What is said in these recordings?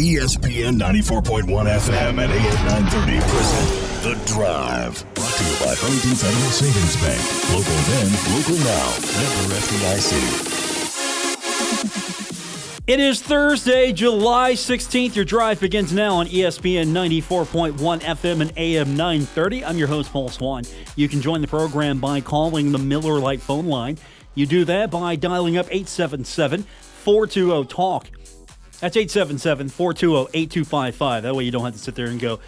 ESPN 94.1 FM and AM 930 present The Drive. Brought to you by Huntington Federal Savings Bank. Local then, local now. Member FDIC. It is Thursday, July 16th. Your drive begins now on ESPN 94.1 FM and AM 930. I'm your host, Paul Swann. You can join the program by calling the Miller Lite phone line. You do that by dialing up 877-420-TALK. That's 877-420-8255. That way you don't have to sit there and go,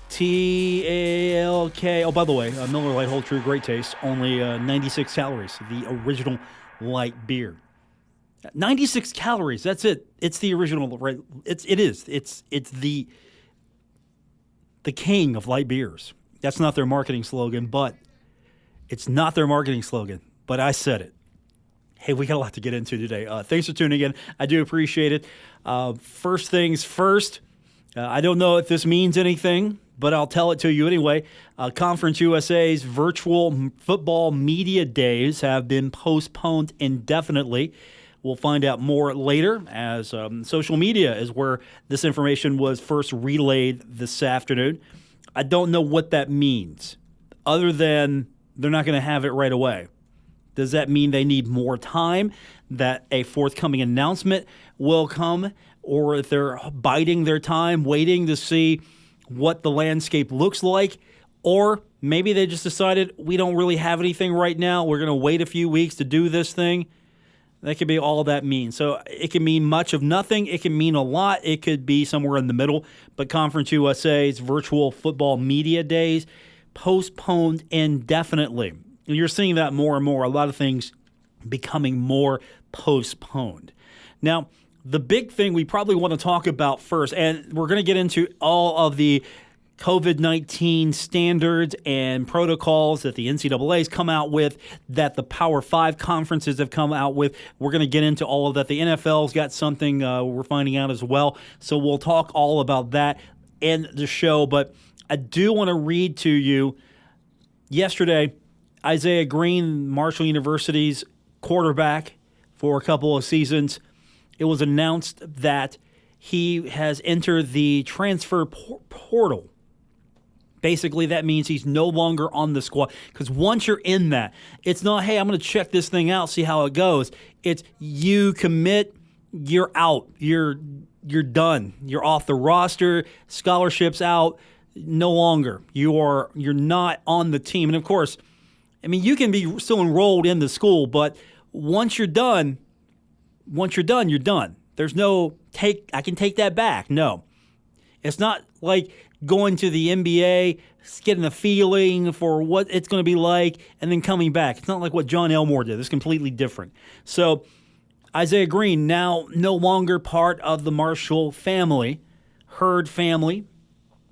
T-A-L-K. Oh, by the way, Miller Lite Hold True, great taste. Only 96 calories, the original light beer. 96 calories. That's it. It's the original. Right? It's the king of light beers. That's not their marketing slogan, but it's not their marketing slogan. But I said it. Hey, we got a lot to get into today. Thanks for tuning in. I do appreciate it. First things first. I don't know if this means anything, but I'll tell it to you anyway. Conference USA's virtual football media days have been postponed indefinitely. We'll find out more later, as social media is where this information was first relayed this afternoon. I don't know what that means, other than they're not going to have it right away. Does that mean they need more time, that a forthcoming announcement will come, or if they're biding their time, waiting to see what the landscape looks like? Or maybe they just decided we don't really have anything right now. We're going to wait a few weeks to do this thing. That could be all that means. So it can mean much of nothing. It can mean a lot. It could be somewhere in the middle. But Conference USA's virtual football media days postponed indefinitely. And you're seeing that more and more. A lot of things becoming more postponed. Now, the big thing we probably want to talk about first, and we're going to get into all of the COVID-19 standards and protocols that the NCAA has come out with, that the Power 5 conferences have come out with. We're going to get into all of that. The NFL's got something we're finding out as well. So we'll talk all about that in the show. But I do want to read to you, yesterday, Isaiah Green, Marshall University's quarterback for a couple of seasons, it was announced that he has entered the transfer portal. Basically, that means he's no longer on the squad. Because once you're in that, it's not, hey, I'm going to check this thing out, see how it goes. It's you commit, you're out. You're done. You're off the roster. Scholarship's out. No longer. You're not on the team. And, of course, I mean, you can be still enrolled in the school, but once you're done, you're done. There's no I can take that back. No. It's not like going to the NBA, getting a feeling for what it's going to be like, and then coming back. It's not like what John Elmore did. It's completely different. So Isaiah Green, now no longer part of the Marshall family, Hurd family,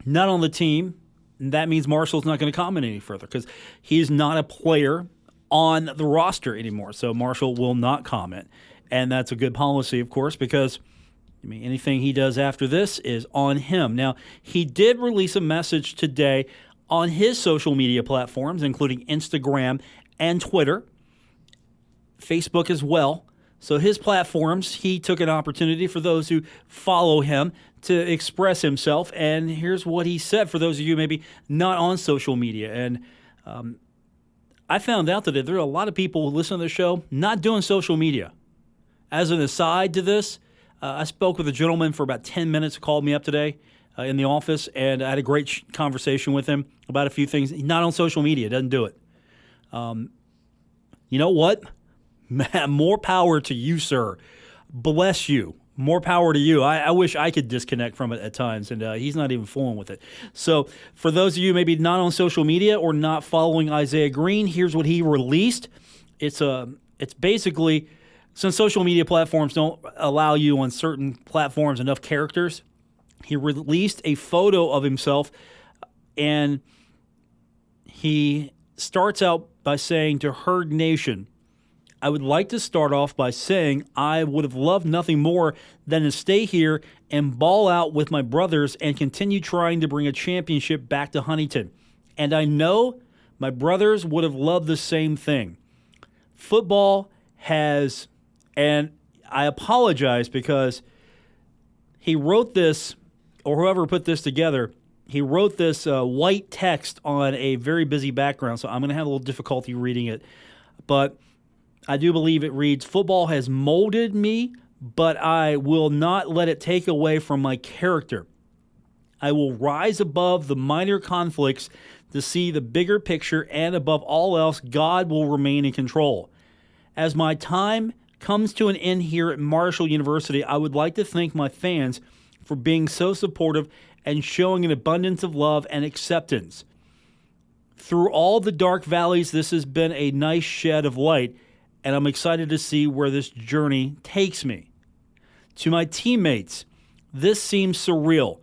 not on the team. And that means Marshall's not going to comment any further because he's not a player on the roster anymore. So Marshall will not comment. And that's a good policy, of course, because I mean, anything he does after this is on him. Now, he did release a message today on his social media platforms, including Instagram and Twitter, Facebook as well. So his platforms, he took an opportunity for those who follow him to express himself. And here's what he said for those of you maybe not on social media. And I found out that there are a lot of people who listen to the show not doing social media. As an aside to this, I spoke with a gentleman for about 10 minutes who called me up today in the office, and I had a great conversation with him about a few things. He's not on social media, doesn't do it. You know what? More power to you, sir. Bless you. More power to you. I wish I could disconnect from it at times, and he's not even fooling with it. So for those of you maybe not on social media or not following Isaiah Green, here's what he released. It's basically, since social media platforms don't allow you on certain platforms enough characters, he released a photo of himself, and he starts out by saying to Herd Nation, I would like to start off by saying I would have loved nothing more than to stay here and ball out with my brothers and continue trying to bring a championship back to Huntington. And I know my brothers would have loved the same thing. Football has, and I apologize because he wrote this, or whoever put this together, he wrote this white text on a very busy background, so I'm going to have a little difficulty reading it. But I do believe it reads, "Football has molded me, but I will not let it take away from my character. I will rise above the minor conflicts to see the bigger picture, and above all else, God will remain in control. As my time comes to an end here at Marshall University, I would like to thank my fans for being so supportive and showing an abundance of love and acceptance. Through all the dark valleys, this has been a nice shed of light, and I'm excited to see where this journey takes me. To my teammates, this seems surreal.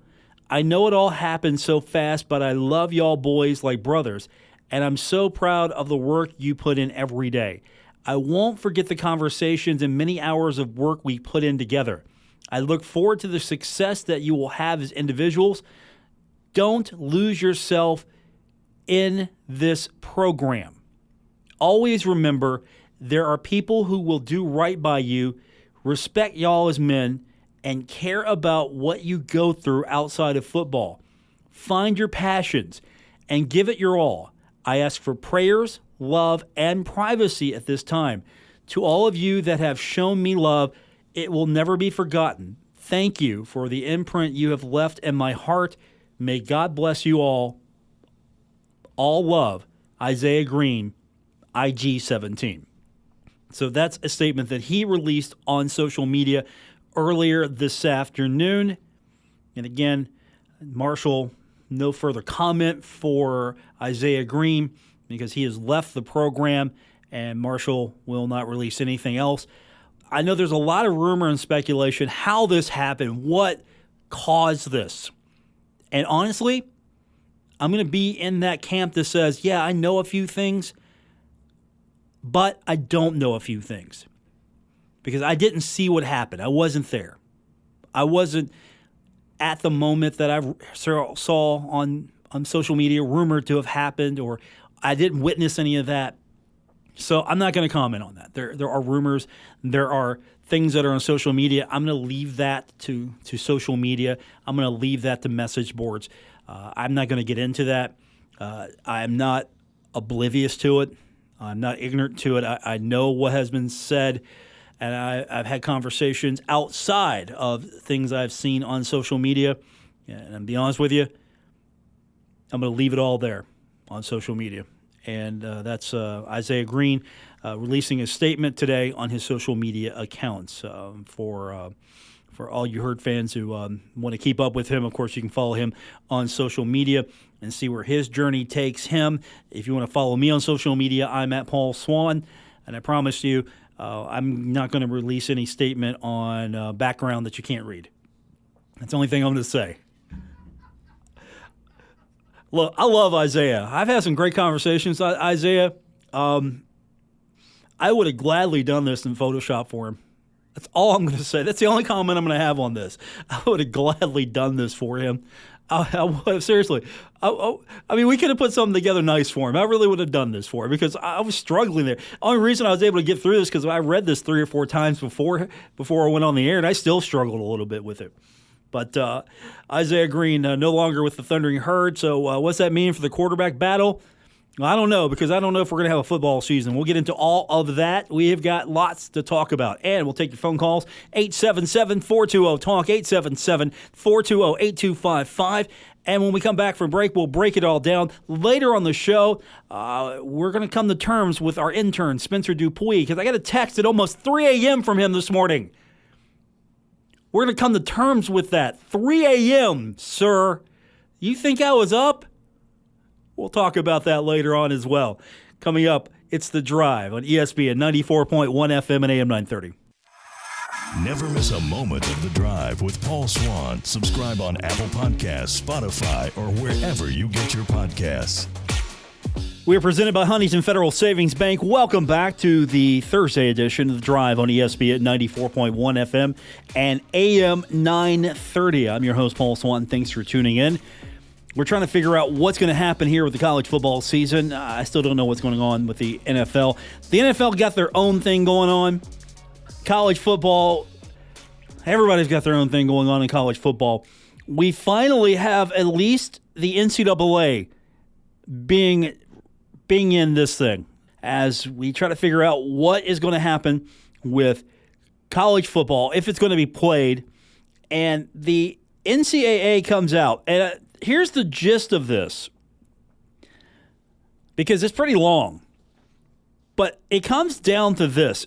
I know it all happened so fast, but I love y'all boys like brothers, and I'm so proud of the work you put in every day. I won't forget the conversations and many hours of work we put in together. I look forward to the success that you will have as individuals. Don't lose yourself in this program. Always remember, there are people who will do right by you, respect y'all as men, and care about what you go through outside of football. Find your passions and give it your all. I ask for prayers, love, and privacy at this time. To all of you that have shown me love, it will never be forgotten. Thank you for the imprint you have left in my heart. May God bless you all. All love, Isaiah Green, IG 17. So that's a statement that he released on social media earlier this afternoon. And again, Marshall, no further comment for Isaiah Green because he has left the program and Marshall will not release anything else. I know there's a lot of rumor and speculation how this happened, what caused this. And honestly, I'm going to be in that camp that says, yeah, I know a few things, but I don't know a few things. Because I didn't see what happened. I wasn't there. I wasn't at the moment that I saw on social media rumored to have happened, or I didn't witness any of that. So I'm not going to comment on that. There are rumors. There are things that are on social media. I'm going to leave that to social media. I'm going to leave that to message boards. I'm not going to get into that. I'm not oblivious to it. I'm not ignorant to it. I know what has been said. And I've had conversations outside of things I've seen on social media. And to be honest with you, I'm going to leave it all there on social media. And that's Isaiah Green releasing a statement today on his social media accounts. For all you Herd fans who want to keep up with him, of course, you can follow him on social media and see where his journey takes him. If you want to follow me on social media, I'm at Paul Swann. And I promise you, I'm not going to release any statement on background that you can't read. That's the only thing I'm going to say. Look, I love Isaiah. I've had some great conversations with Isaiah. I would have gladly done this in Photoshop for him. That's all I'm going to say. That's the only comment I'm going to have on this. I would have gladly done this for him. Seriously. I mean, we could have put something together nice for him. I really would have done this for him because I was struggling there. The only reason I was able to get through this because I read this 3 or 4 times before I went on the air, and I still struggled a little bit with it. But Isaiah Green no longer with the Thundering Herd. So what's that mean for the quarterback battle? Well, I don't know, because I don't know if we're going to have a football season. We'll get into all of that. We have got lots to talk about. And we'll take your phone calls, 877-420-TALK, 877-420-8255. And when we come back from break, we'll break it all down. Later on the show, we're going to come to terms with our intern, Spencer Dupuis, because I got a text at almost 3 a.m. from him this morning. We're going to come to terms with that. 3 a.m., sir. You think I was up? We'll talk about that later on as well. Coming up, it's The Drive on ESPN 94.1 FM and AM 930. Never miss a moment of The Drive with Paul Swann. Subscribe on Apple Podcasts, Spotify, or wherever you get your podcasts. We are presented by Huntington Federal Savings Bank. Welcome back to the Thursday edition of The Drive on ESPN 94.1 FM and AM 930. I'm your host, Paul Swann. Thanks for tuning in. We're trying to figure out what's going to happen here with the college football season. I still don't know what's going on with the NFL. The NFL got their own thing going on. College football, Everybody's got their own thing going on in college football. We finally have at least the NCAA being in this thing as we try to figure out what is going to happen with college football, if it's going to be played. And the NCAA comes out. And here's the gist of this, because it's pretty long. But it comes down to this.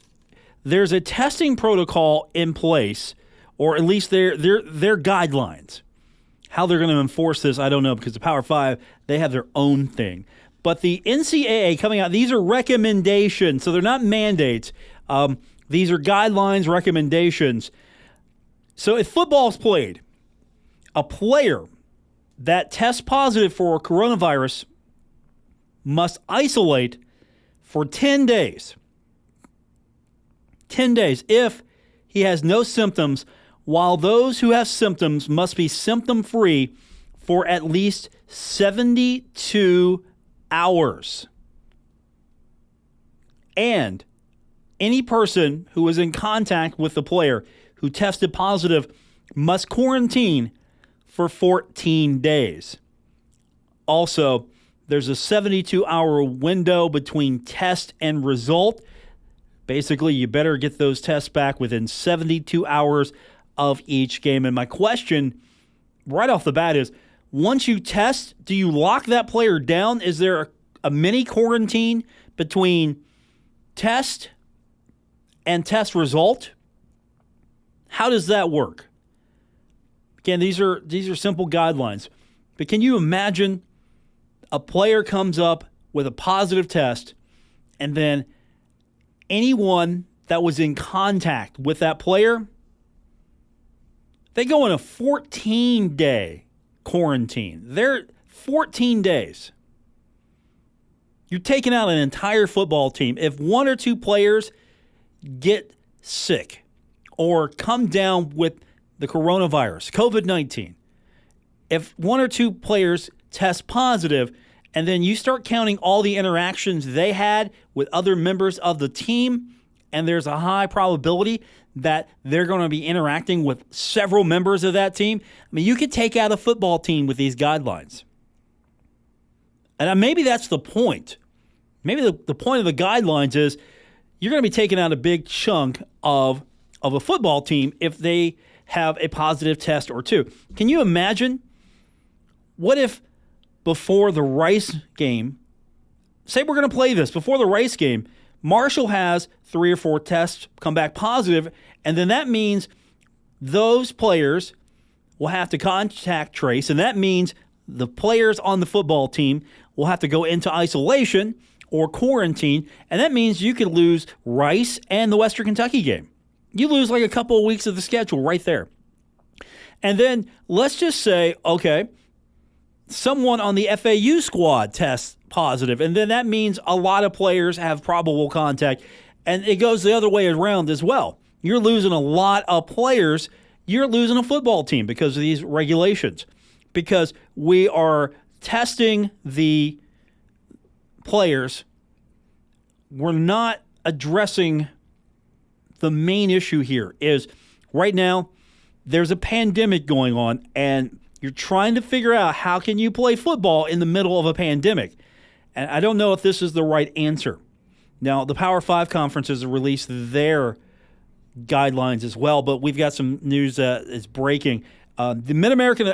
There's a testing protocol in place, or at least their guidelines. How they're going to enforce this, I don't know, because the Power 5, they have their own thing. But the NCAA coming out, these are recommendations, so they're not mandates. These are guidelines, recommendations. So if football's played, a player that tests positive for coronavirus must isolate for 10 days. 10 days if he has no symptoms, while those who have symptoms must be symptom-free for at least 72 hours. And any person who was in contact with the player who tested positive must quarantine for 14 days. Also, there's a 72-hour window between test and result. Basically, you better get those tests back within 72 hours of each game. And my question right off the bat is, once you test, do you lock that player down? Is there a mini quarantine between test and test result? How does that work? Again, these are simple guidelines. But can you imagine a player comes up with a positive test, and then anyone that was in contact with that player, they go in a 14-day quarantine. They're 14 days. You're taking out an entire football team. If one or two players get sick or come down with the coronavirus, COVID-19, if one or two players test positive, and then you start counting all the interactions they had with other members of the team, and there's a high probability that they're going to be interacting with several members of that team, I mean, you could take out a football team with these guidelines. And maybe that's the point. Maybe the point of the guidelines is you're going to be taking out a big chunk of a football team if they have a positive test or two. Can you imagine? What if before the Rice game, say we're going to play this, before the Rice game, Marshall has 3 or 4 tests come back positive, and then that means those players will have to contact trace, and that means the players on the football team will have to go into isolation or quarantine, and that means you could lose Rice and the Western Kentucky game. You lose like a couple of weeks of the schedule right there. And then let's just say, okay, someone on the FAU squad tests positive, and then that means a lot of players have probable contact, and it goes the other way around as well. You're losing a lot of players. You're losing a football team because of these regulations, because we are testing the players. We're not addressing the main issue here is right now there's a pandemic going on, and you're trying to figure out how can you play football in the middle of a pandemic. And I don't know if this is the right answer. Now, the Power 5 conferences have released their guidelines as well, but we've got some news that is breaking. The Mid-American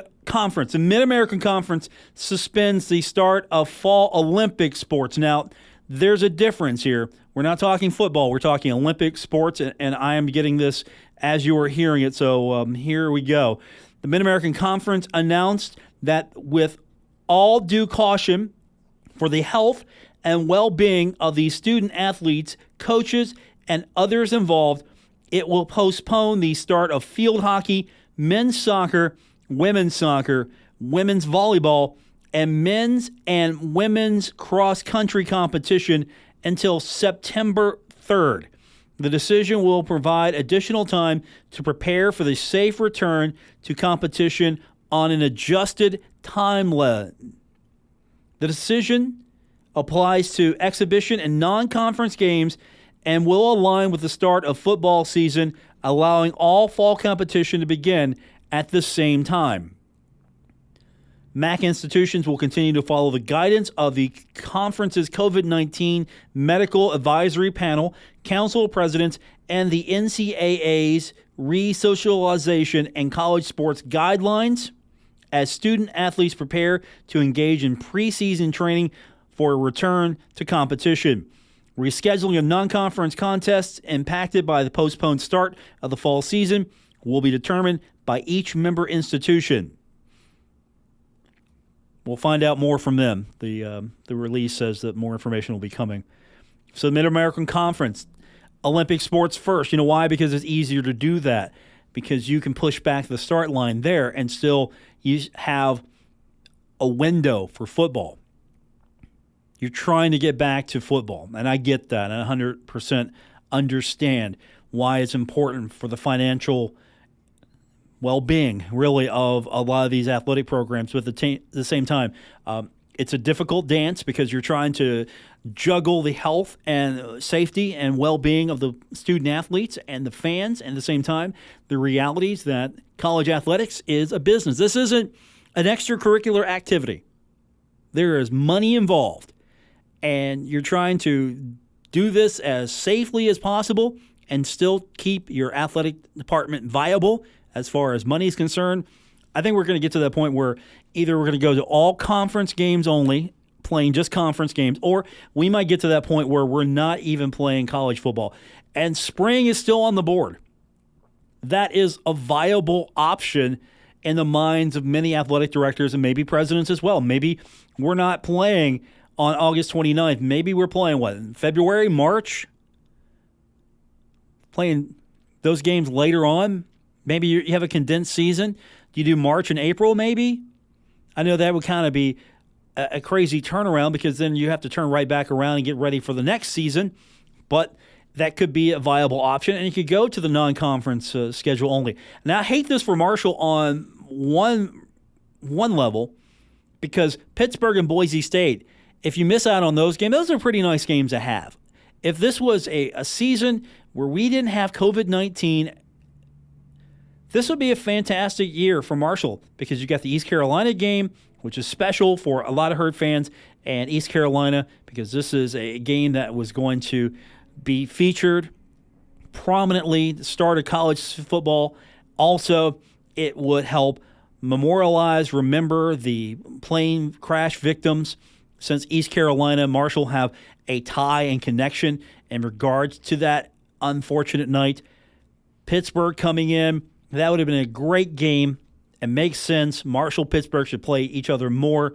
Conference suspends the start of fall Olympic sports. Now, there's a difference here. We're not talking football. We're talking Olympic sports, and I am getting this as you are hearing it, so here we go. The Mid-American Conference announced that with all due caution for the health and well-being of the student athletes, coaches, and others involved, it will postpone the start of field hockey, men's soccer, women's volleyball, and men's and women's cross-country competition until September 3rd. The decision will provide additional time to prepare for the safe return to competition on an adjusted timeline. The decision applies to exhibition and non-conference games and will align with the start of football season allowing all fall competition to begin at the same time. MAC institutions will continue to follow the guidance of the conference's COVID-19 Medical Advisory Panel, Council of Presidents, and the NCAA's Resocialization and College Sports Guidelines as student-athletes prepare to engage in preseason training for a return to competition. Rescheduling of non-conference contests impacted by the postponed start of the fall season will be determined by each member institution. We'll find out more from them. The release says that more information will be coming. So the Mid-American Conference, Olympic sports first. You know why? Because it's easier to do that. Because you can push back the start line there and still you have a window for football. You're trying to get back to football, and I get that, and I 100% understand why it's important for the financial well-being, really, of a lot of these athletic programs. But at the same time, it's a difficult dance because you're trying to juggle the health and safety and well-being of the student-athletes and the fans, and at the same time, the realities that college athletics is a business. This isn't an extracurricular activity. There is money involved. And you're trying to do this as safely as possible and still keep your athletic department viable as far as money is concerned. I think we're going to get to that point where either we're going to go to all conference games only, playing just conference games, or we might get to that point where we're not even playing college football. And spring is still on the board. That is a viable option in the minds of many athletic directors and maybe presidents as well. Maybe we're not playing on August 29th. Maybe we're playing, in February, March? Playing those games later on? Maybe you have a condensed season. Do you do March and April maybe? I know that would kind of be a crazy turnaround because then you have to turn right back around and get ready for the next season. But that could be a viable option. And you could go to the non-conference schedule only. Now, I hate this for Marshall on one level because Pittsburgh and Boise State, if you miss out on those games, those are pretty nice games to have. If this was a season where we didn't have COVID-19, this would be a fantastic year for Marshall because you got the East Carolina game, which is special for a lot of Herd fans, and East Carolina because this is a game that was going to be featured prominently at the start of college football. Also, it would help remember the plane crash victims. Since East Carolina and Marshall have a tie and connection in regards to that unfortunate night. Pittsburgh coming in, that would have been a great game and makes sense. Marshall-Pittsburgh should play each other more.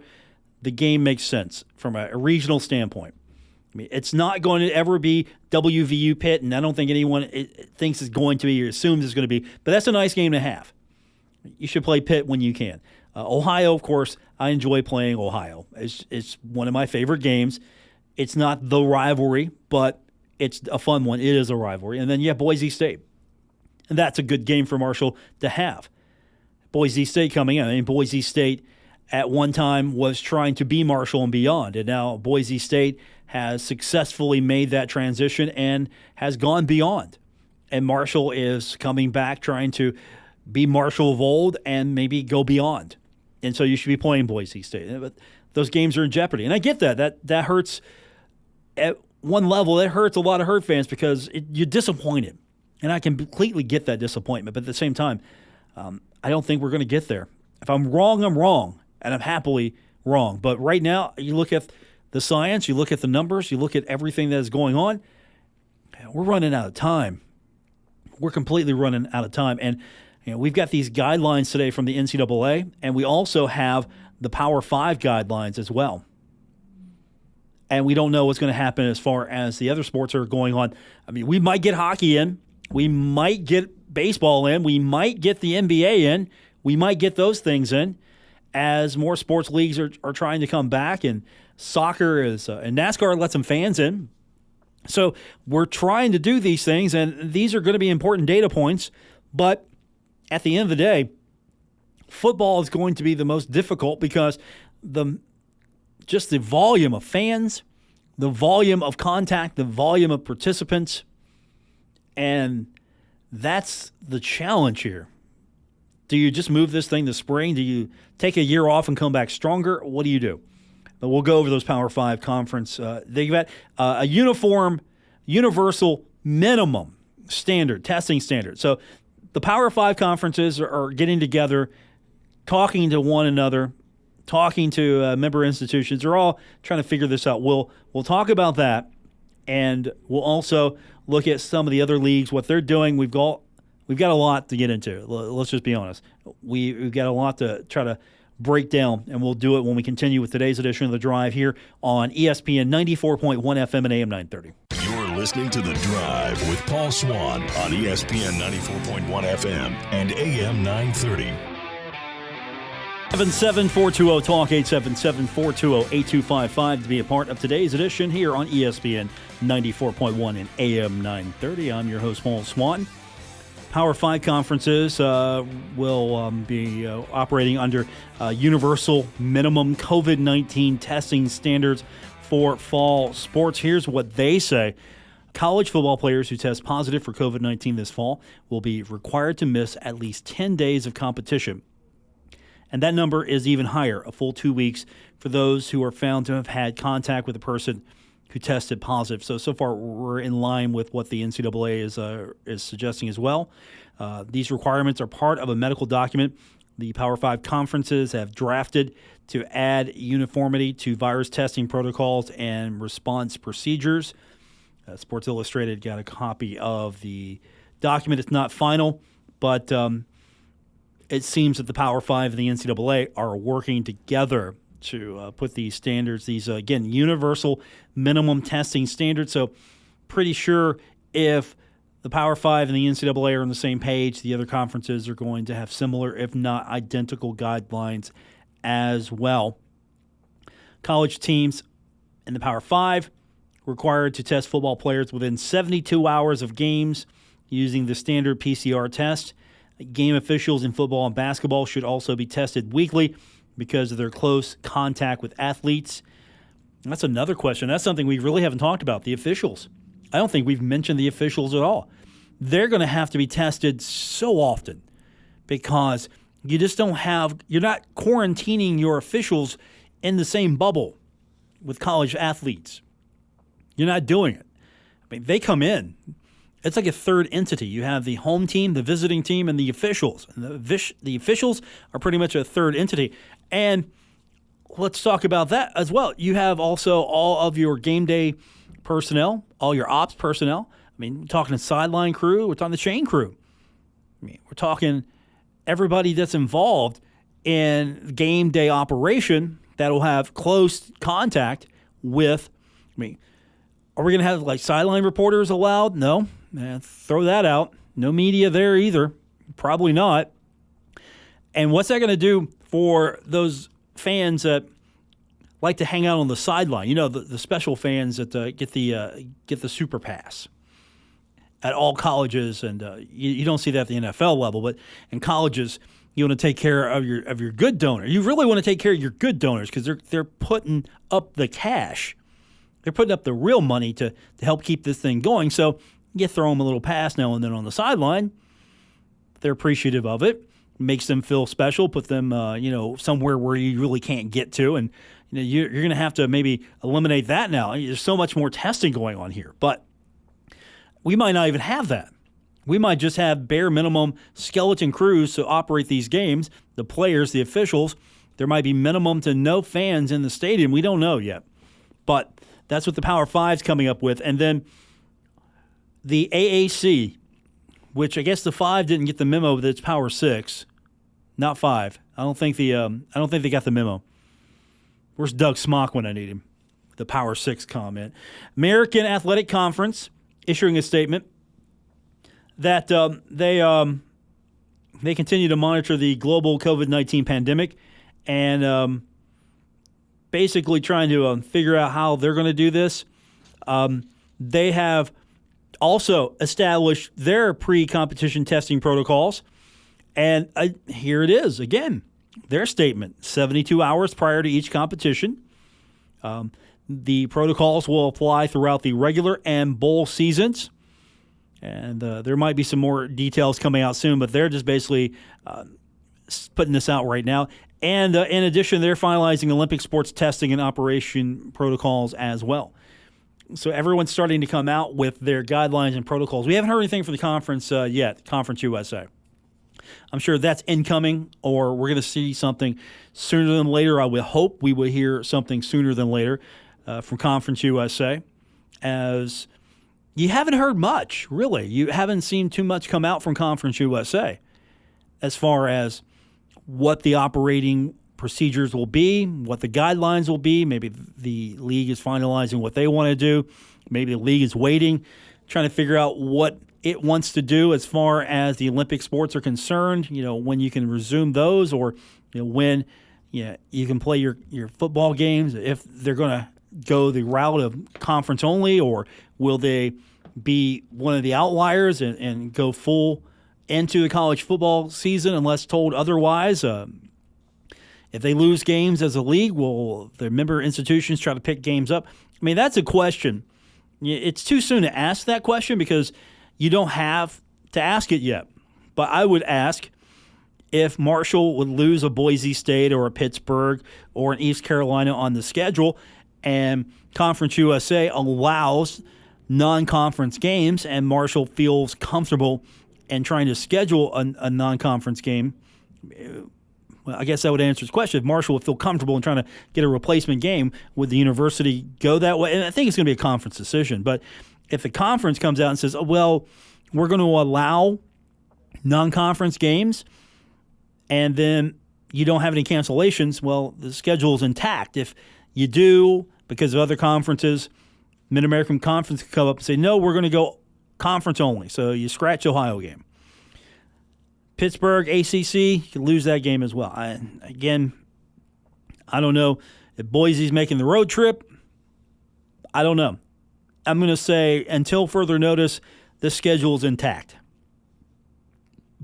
The game makes sense from a regional standpoint. I mean, it's not going to ever be WVU Pitt, and I don't think anyone thinks it's going to be or assumes it's going to be, but that's a nice game to have. You should play Pitt when you can. Ohio, of course, I enjoy playing Ohio. It's one of my favorite games. It's not the rivalry, but it's a fun one. It is a rivalry. And then you have Boise State. And that's a good game for Marshall to have. Boise State coming in. I mean, Boise State at one time was trying to be Marshall and beyond. And now Boise State has successfully made that transition and has gone beyond. And Marshall is coming back trying to be Marshall of old and maybe go beyond. And so you should be playing Boise State. But those games are in jeopardy. And I get that. That hurts at one level. It hurts a lot of Herd fans because you're disappointed. And I can completely get that disappointment. But at the same time, I don't think we're going to get there. If I'm wrong, I'm wrong. And I'm happily wrong. But right now, you look at the science, you look at the numbers, you look at everything that is going on, we're running out of time. We're completely running out of time. And we've got these guidelines today from the NCAA, and we also have the Power 5 guidelines as well. And we don't know what's going to happen as far as the other sports are going on. I mean, we might get hockey in. We might get baseball in. We might get the NBA in. We might get those things in as more sports leagues are trying to come back, and soccer is and NASCAR lets some fans in. So we're trying to do these things, and these are going to be important data points. But at the end of the day, football is going to be the most difficult because the volume of fans, the volume of contact, the volume of participants, and That's the challenge here. Do you just move this thing to spring? Do you take a year off and come back stronger? What do you do? But we'll go over those Power 5 conference. They've got a universal minimum standard, testing standard. So the Power 5 conferences are getting together, talking to one another, talking to member institutions. They're all trying to figure this out. We'll talk about that, and we'll also look at some of the other leagues, what they're doing. We've got a lot to get into. Let's just be honest. We've got a lot to try to break down, and we'll do it when we continue with today's edition of The Drive here on ESPN 94.1 FM and AM 930. You're listening to The Drive with Paul Swann on ESPN 94.1 FM and AM 930. 77420-TALK, 877-420-8255 to be a part of today's edition here on ESPN 94.1 and AM 930. I'm your host, Paul Swann. Power 5 conferences will be operating under universal minimum COVID-19 testing standards for fall sports. Here's what they say. College football players who test positive for COVID-19 this fall will be required to miss at least 10 days of competition. And that number is even higher, a full 2 weeks for those who are found to have had contact with a person who tested positive. So far, we're in line with what the NCAA is suggesting as well. These requirements are part of a medical document the Power 5 conferences have drafted to add uniformity to virus testing protocols and response procedures. Sports Illustrated got a copy of the document. It's not final, but it seems that the Power 5 and the NCAA are working together to put these standards, these, again, universal minimum testing standards. So pretty sure if the Power 5 and the NCAA are on the same page, the other conferences are going to have similar, if not identical, guidelines as well. College teams in the Power 5 required to test football players within 72 hours of games using the standard PCR test. Game officials in football and basketball should also be tested weekly because of their close contact with athletes. And that's another question. That's something we really haven't talked about, the officials. I don't think we've mentioned the officials at all. They're going to have to be tested so often because you just don't have, you're not quarantining your officials in the same bubble with college athletes. You're not doing it. I mean, they come in. It's like a third entity. You have the home team, the visiting team, and the officials. And the officials are pretty much a third entity. And let's talk about that as well. You have also all of your game day personnel, all your ops personnel. I mean, we're talking the sideline crew. We're talking the chain crew. I mean, we're talking everybody that's involved in game day operation that will have close contact with, I mean, are we going to have like sideline reporters allowed? No. Throw that out. No media there either. Probably not. And what's that going to do for those fans that like to hang out on the sideline? You know, the special fans that get the super pass at all colleges, and you don't see that at the NFL level, but in colleges, you want to take care of your good donor. You really want to take care of your good donors because they're putting up the cash. They're putting up the real money to help keep this thing going. So you throw them a little pass now and then on the sideline. They're appreciative of it. Makes them feel special. Put them, somewhere where you really can't get to, and you're going to have to maybe eliminate that now. There's so much more testing going on here, but we might not even have that. We might just have bare minimum skeleton crews to operate these games. The players, the officials. There might be minimum to no fans in the stadium. We don't know yet, but that's what the Power 5's coming up with, and then the AAC, which I guess the 5 didn't get the memo that it's Power 6, not 5. I don't think they got the memo. Where's Doug Smock when I need him? The Power 6 comment. American Athletic Conference issuing a statement that they continue to monitor the global COVID-19 pandemic and basically trying to figure out how they're going to do this. They have also established their pre-competition testing protocols. And here it is, again, their statement, 72 hours prior to each competition. The protocols will apply throughout the regular and bowl seasons. And there might be some more details coming out soon, but they're just basically putting this out right now. And in addition, they're finalizing Olympic sports testing and operation protocols as well. So everyone's starting to come out with their guidelines and protocols. We haven't heard anything from the conference yet, Conference USA. I'm sure that's incoming, or we're going to see something sooner than later. I would hope we would hear something sooner than later from Conference USA, as you haven't heard much, really. You haven't seen too much come out from Conference USA as far as what the operating procedures will be, what the guidelines will be. Maybe the league is finalizing what they want to do. Maybe the league is waiting, trying to figure out what it wants to do as far as the Olympic sports are concerned, when you can resume those, or when you can play your football games, if they're going to go the route of conference only, or will they be one of the outliers and go full into the college football season unless told otherwise. If they lose games as a league, will their member institutions try to pick games up? I mean, that's a question. It's too soon to ask that question because you don't have to ask it yet. But I would ask if Marshall would lose a Boise State or a Pittsburgh or an East Carolina on the schedule, and Conference USA allows non-conference games, and Marshall feels comfortable in trying to schedule a non-conference game. Well, I guess that would answer his question. If Marshall would feel comfortable in trying to get a replacement game, would the university go that way? And I think it's going to be a conference decision. But if the conference comes out and says, oh, well, we're going to allow non-conference games, and then you don't have any cancellations, well, the schedule is intact. If you do, because of other conferences, Mid-American Conference could come up and say, no, we're going to go conference only. So you scratch Ohio game. Pittsburgh, ACC, you can lose that game as well. I don't know if Boise's making the road trip. I don't know. I'm going to say until further notice, the schedule is intact.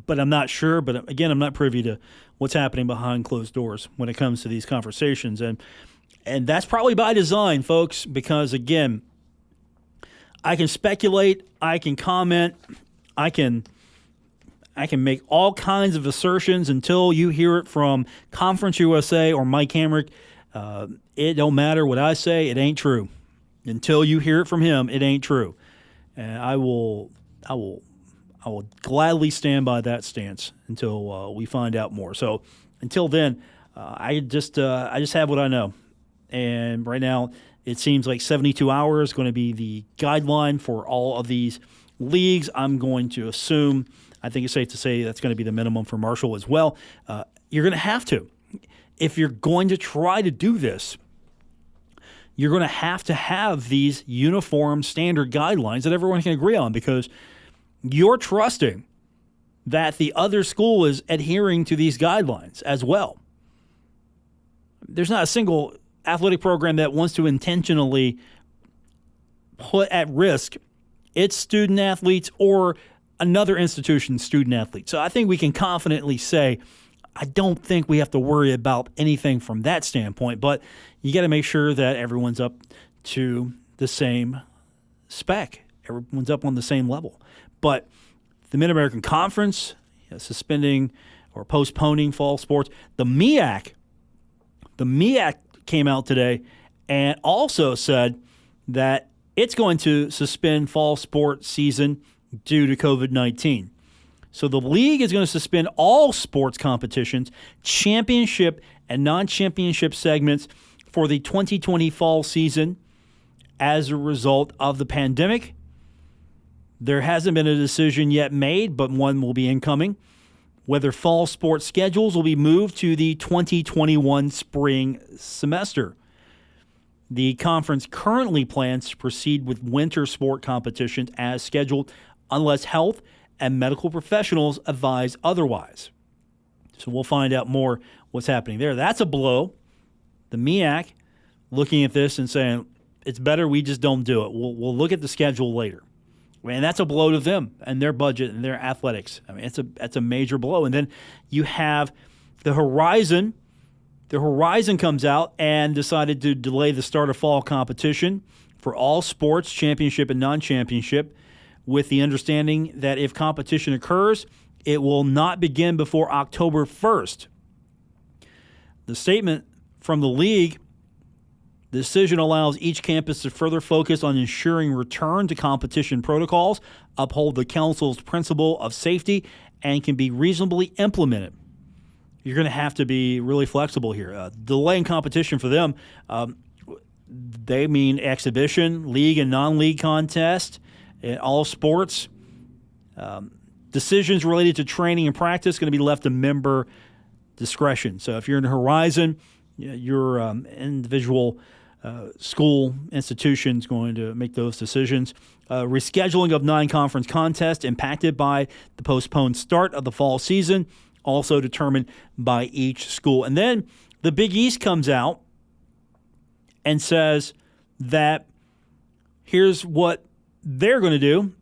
But I'm not sure. But again, I'm not privy to what's happening behind closed doors when it comes to these conversations. And that's probably by design, folks, because, again, I can speculate, I can comment, I can make all kinds of assertions until you hear it from Conference USA or Mike Hamrick. It don't matter what I say, it ain't true. Until you hear it from him, it ain't true. And I will gladly stand by that stance until we find out more. So until then, I just have what I know. And right now, it seems like 72 hours is going to be the guideline for all of these leagues. I'm going to assume, I think it's safe to say that's going to be the minimum for Marshall as well. You're going to have to. If you're going to try to do this, you're going to have these uniform standard guidelines that everyone can agree on, because you're trusting that the other school is adhering to these guidelines as well. There's not a single athletic program that wants to intentionally put at risk its student athletes or another institution's student athletes. So I think we can confidently say, I don't think we have to worry about anything from that standpoint, but you got to make sure that everyone's up to the same spec. Everyone's up on the same level. But the Mid-American Conference suspending or postponing fall sports, the MEAC came out today and also said that it's going to suspend fall sports season due to COVID-19. So the league is going to suspend all sports competitions, championship and non-championship segments for the 2020 fall season as a result of the pandemic. There hasn't been a decision yet made, but one will be incoming, whether fall sports schedules will be moved to the 2021 spring semester. The conference currently plans to proceed with winter sport competitions as scheduled unless health and medical professionals advise otherwise. So we'll find out more what's happening there. That's a blow. The MEAC looking at this and saying, it's better we just don't do it. We'll look at the schedule later. And that's a blow to them and their budget and their athletics. I mean, that's a major blow. And then you have the Horizon. The Horizon comes out and decided to delay the start of fall competition for all sports, championship and non-championship, with the understanding that if competition occurs, it will not begin before October 1st. The statement from the league, the decision allows each campus to further focus on ensuring return to competition protocols, uphold the council's principle of safety, and can be reasonably implemented. You're going to have to be really flexible here. Delaying competition for them, they mean exhibition, league and non-league contest, in all sports. Decisions related to training and practice going to be left to member discretion. So if you're in the Horizon, your individual school institution is going to make those decisions. Rescheduling of non-conference contests impacted by the postponed start of the fall season, also determined by each school. And then the Big East comes out and says that here's what they're going to do.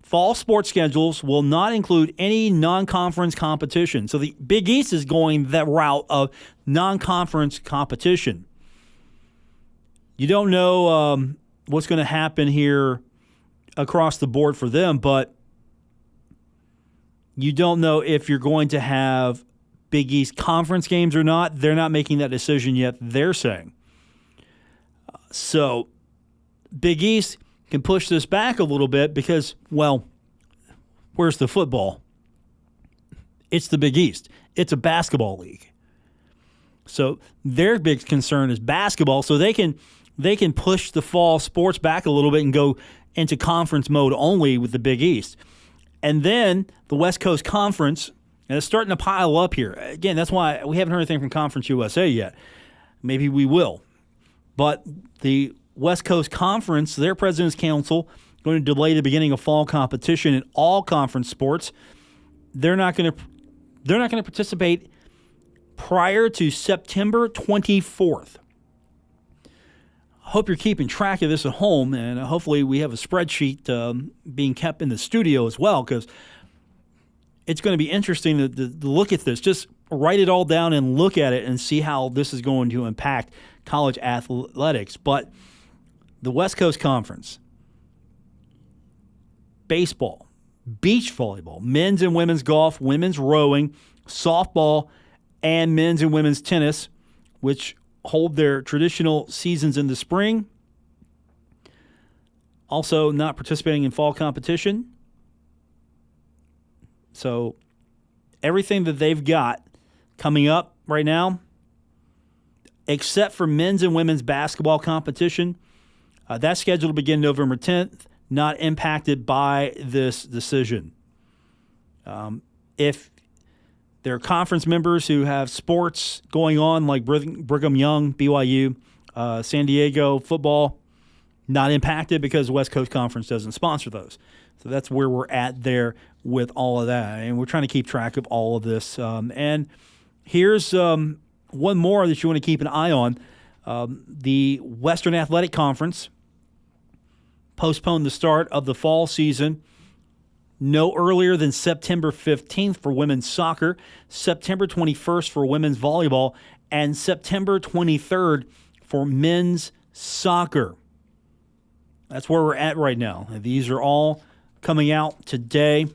Fall sports schedules will not include any non-conference competition. So the Big East is going that route of non-conference competition. You don't know what's going to happen here across the board for them, but you don't know if you're going to have Big East conference games or not. They're not making that decision yet, they're saying. So Big East can push this back a little bit because, well, where's the football? It's the Big East. It's a basketball league. So their big concern is basketball, so they can push the fall sports back a little bit and go into conference mode only with the Big East. And then the West Coast Conference, and it's starting to pile up here. Again, that's why we haven't heard anything from Conference USA yet. Maybe we will. But the West Coast Conference, their President's Council, going to delay the beginning of fall competition in all conference sports. They're not going to participate prior to September 24th. Hope you're keeping track of this at home, and hopefully we have a spreadsheet being kept in the studio as well, because it's going to be interesting to look at this. Just write it all down and look at it and see how this is going to impact college athletics. But the West Coast Conference, baseball, beach volleyball, men's and women's golf, women's rowing, softball, and men's and women's tennis, which hold their traditional seasons in the spring. Also not participating in fall competition. So everything that they've got coming up right now, except for men's and women's basketball competition, that's scheduled to begin November 10th, not impacted by this decision. If there are conference members who have sports going on like Brigham Young, BYU, San Diego football, not impacted because the West Coast Conference doesn't sponsor those. So that's where we're at there with all of that. And we're trying to keep track of all of this. And here's one more that you want to keep an eye on. The Western Athletic Conference postponed the start of the fall season no earlier than September 15th for women's soccer, September 21st for women's volleyball, and September 23rd for men's soccer. That's where we're at right now. These are all coming out today.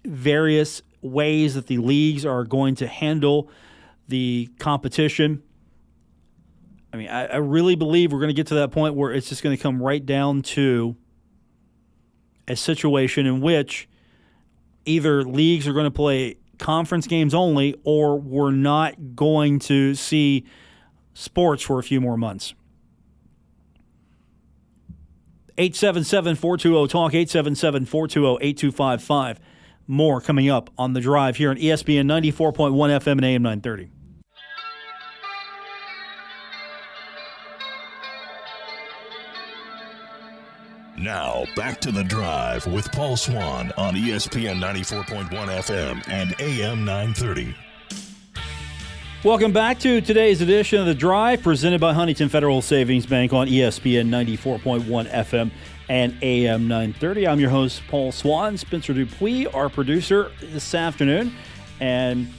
Various ways that the leagues are going to handle the competition. I mean, I really believe we're going to get to that point where it's just going to come right down to a situation in which either leagues are going to play conference games only, or we're not going to see sports for a few more months. 877-420-TALK, 877-420-8255. More coming up on The Drive here on ESPN 94.1 FM and AM 930. Now, back to The Drive with Paul Swann on ESPN 94.1 FM and AM 930. Welcome back to today's edition of The Drive, presented by Huntington Federal Savings Bank on ESPN 94.1 FM and AM 930. I'm your host, Paul Swann. Spencer Dupuis, our producer this afternoon. And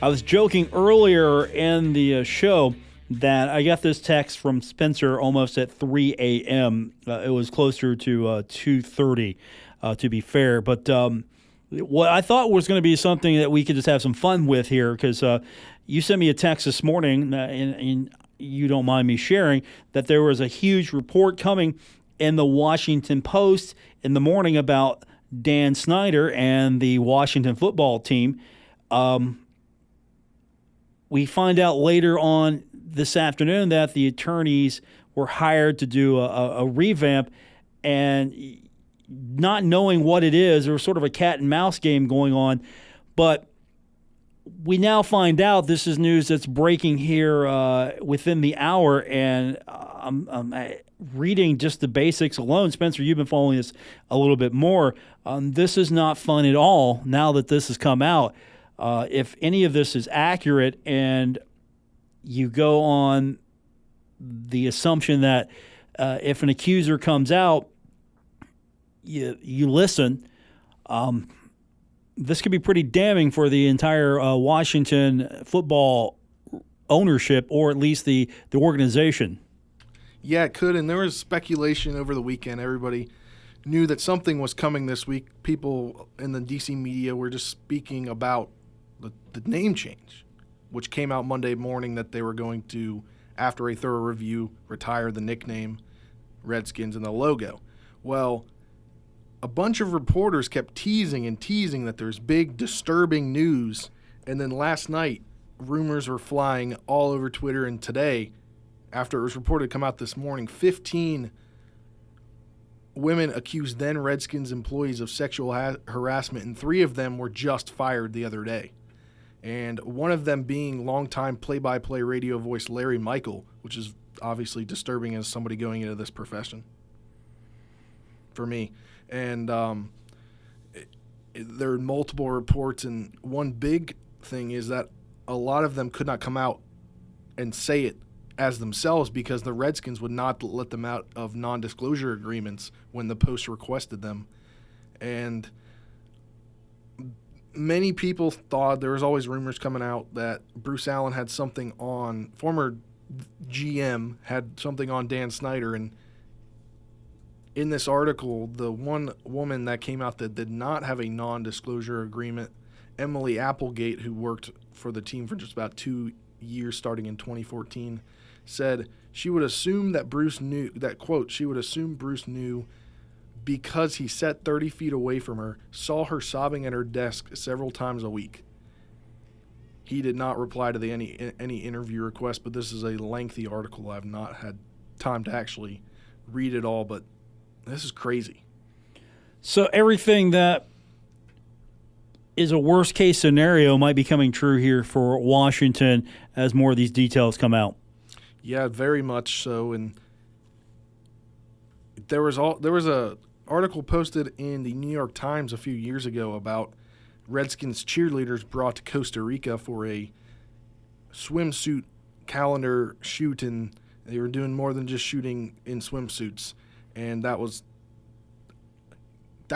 I was joking earlier in the show that I got this text from Spencer almost at 3 a.m. It was closer to 2:30, to be fair. But what I thought was going to be something that we could just have some fun with here, because you sent me a text this morning, and you don't mind me sharing, that there was a huge report coming in the Washington Post in the morning about Dan Snyder and the Washington football team. We find out later on this afternoon that the attorneys were hired to do a revamp, and not knowing what it is, there was sort of a cat and mouse game going on. But we now find out, this is news that's breaking here within the hour, and I'm reading just the basics alone. Spencer, you've been following this a little bit more. This is not fun at all now that this has come out. If any of this is accurate, and you go on the assumption that if an accuser comes out, you listen, this could be pretty damning for the entire Washington football ownership, or at least the organization. Yeah, it could, and there was speculation over the weekend. Everybody knew that something was coming this week. People in the D.C. media were just speaking about the name change, which came out Monday morning, that they were going to, after a thorough review, retire the nickname Redskins and the logo. Well, a bunch of reporters kept teasing that there's big, disturbing news, and then last night, rumors were flying all over Twitter, and today, after it was reported to come out this morning, 15 women accused then Redskins employees of sexual harassment, and 3 of them were just fired the other day. And one of them being longtime play-by-play radio voice Larry Michael, which is obviously disturbing as somebody going into this profession for me. And there are multiple reports, and one big thing is that a lot of them could not come out and say it as themselves because the Redskins would not let them out of non-disclosure agreements when the Post requested them. And many people thought, there was always rumors coming out that Bruce Allen had something on, former GM had something on Dan Snyder, and in this article, the one woman that came out that did not have a non-disclosure agreement, Emily Applegate, who worked for the team for just about 2 years starting in 2014, said she would assume that Bruce knew, that quote, she would assume Bruce knew because he sat 30 feet away from her, saw her sobbing at her desk several times a week. He did not reply to any interview request, but this is a lengthy article. I've not had time to actually read it all, but this is crazy. So everything that is a worst-case scenario might be coming true here for Washington as more of these details come out. Yeah, very much so. And there was a article posted in the New York Times a few years ago about Redskins cheerleaders brought to Costa Rica for a swimsuit calendar shoot, and they were doing more than just shooting in swimsuits. And that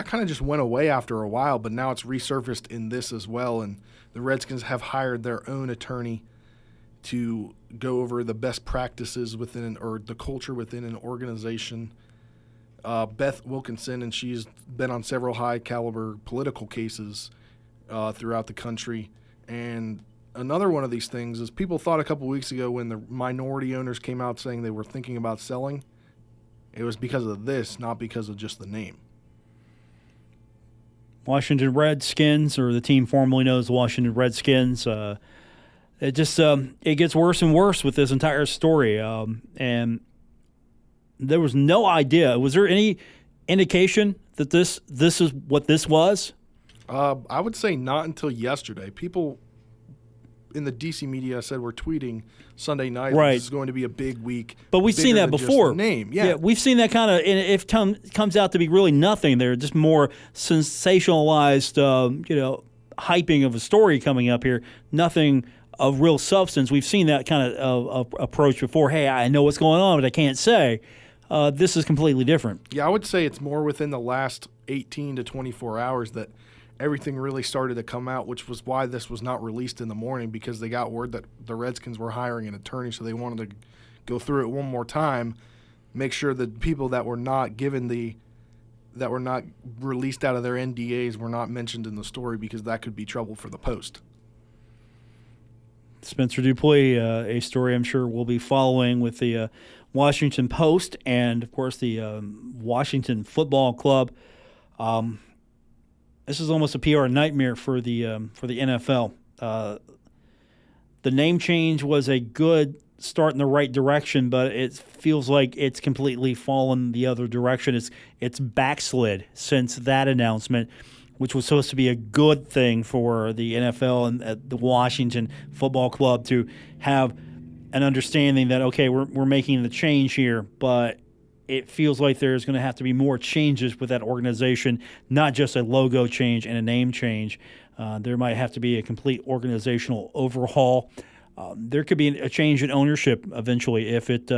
kind of just went away after a while, but now it's resurfaced in this as well. And the Redskins have hired their own attorney to go over the best practices within, or the culture within an organization. Beth Wilkinson, and she's been on several high-caliber political cases throughout the country. And another one of these things is people thought a couple weeks ago when the minority owners came out saying they were thinking about selling, it was because of this, not because of just the name. Washington Redskins, or the team formerly known as the Washington Redskins, it gets worse and worse with this entire story. And there was no idea. Was there any indication that this is what this was? I would say not until yesterday. People in the D.C. media said we're tweeting Sunday night. Right. This is going to be a big week. But we've seen that before. Name, yeah. We've seen that kind of, and it comes out to be really nothing. They're just more sensationalized, hyping of a story coming up here. Nothing of real substance. We've seen that kind of approach before. Hey, I know what's going on, but I can't say. This is completely different. Yeah, I would say it's more within the last 18 to 24 hours that everything really started to come out, which was why this was not released in the morning, because they got word that the Redskins were hiring an attorney, so they wanted to go through it one more time, make sure that people that were not released out of their NDAs were not mentioned in the story, because that could be trouble for the Post. Spencer Dupuis, a story I'm sure we'll be following with the Washington Post and, of course, the Washington Football Club. This is almost a PR nightmare for the NFL. The name change was a good start in the right direction, but it feels like it's completely fallen the other direction. It's backslid since that announcement, which was supposed to be a good thing for the NFL and the Washington Football Club to have an understanding that, okay, we're making the change here, but it feels like there's going to have to be more changes with that organization, not just a logo change and a name change. There might have to be a complete organizational overhaul. There could be a change in ownership eventually if it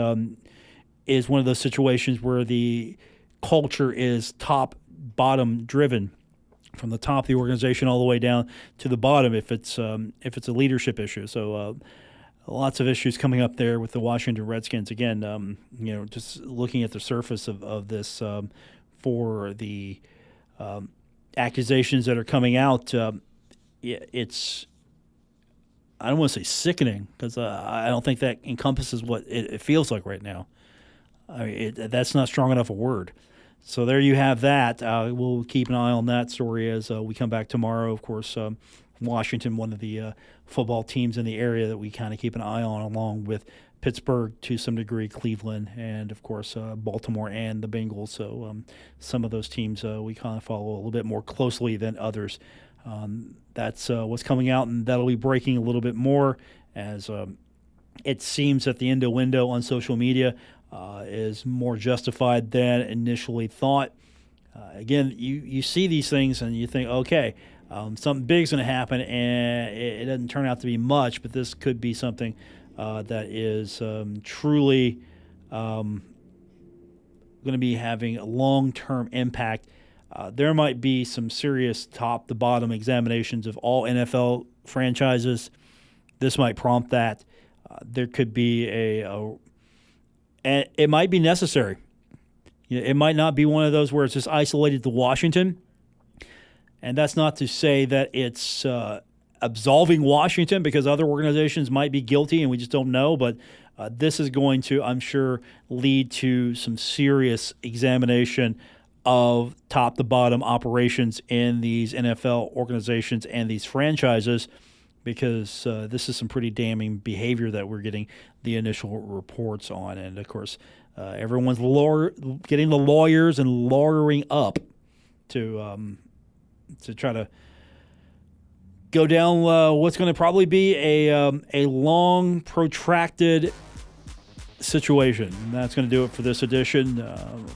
is one of those situations where the culture is top-bottom driven, from the top of the organization all the way down to the bottom if it's a leadership issue. So lots of issues coming up there with the Washington Redskins. Again, just looking at the surface of this for the accusations that are coming out, it's, I don't want to say sickening, because I don't think that encompasses what it feels like right now. I mean, that's not strong enough a word. So there you have that. We'll keep an eye on that story as we come back tomorrow. Of course, Washington, one of the football teams in the area that we kind of keep an eye on, along with Pittsburgh to some degree, Cleveland, and, of course, Baltimore and the Bengals. So some of those teams we kind of follow a little bit more closely than others. That's what's coming out, and that'll be breaking a little bit more as it seems that the innuendo on social media is more justified than initially thought. Again, you see these things and you think, okay, something big's going to happen, and it doesn't turn out to be much, but this could be something that is truly going to be having a long-term impact. There might be some serious top-to-bottom examinations of all NFL franchises. This might prompt that. There could be and it might be necessary. It might not be one of those where it's just isolated to Washington. And that's not to say that it's absolving Washington, because other organizations might be guilty and we just don't know. But this is going to, I'm sure, lead to some serious examination of top-to-bottom operations in these NFL organizations and these franchises, because this is some pretty damning behavior that we're getting the initial reports on. And, of course, everyone's getting the lawyers and lawyering up to try to go down what's going to probably be a long, protracted situation. And that's going to do it for this edition.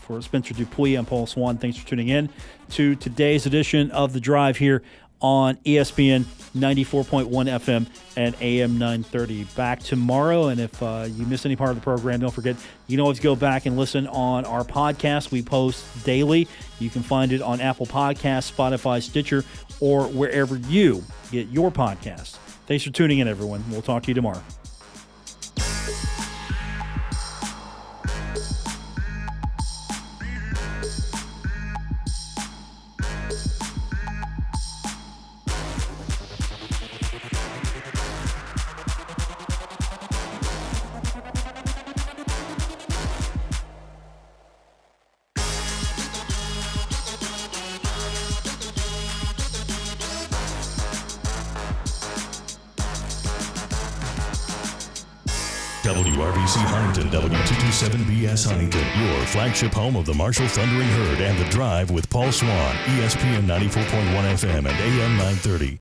For Spencer Dupuis, I'm Paul Swann. Thanks for tuning in to today's edition of The Drive here on ESPN 94.1 FM and AM 930. Back tomorrow, and if you miss any part of the program, don't forget, you can always go back and listen on our podcast. We post daily. You can find it on Apple Podcasts, Spotify, Stitcher, or wherever you get your podcasts. Thanks for tuning in, everyone. We'll talk to you tomorrow. WRBC Huntington, W227BS Huntington, your flagship home of the Marshall Thundering Herd and The Drive with Paul Swann, ESPN 94.1 FM and AM 930.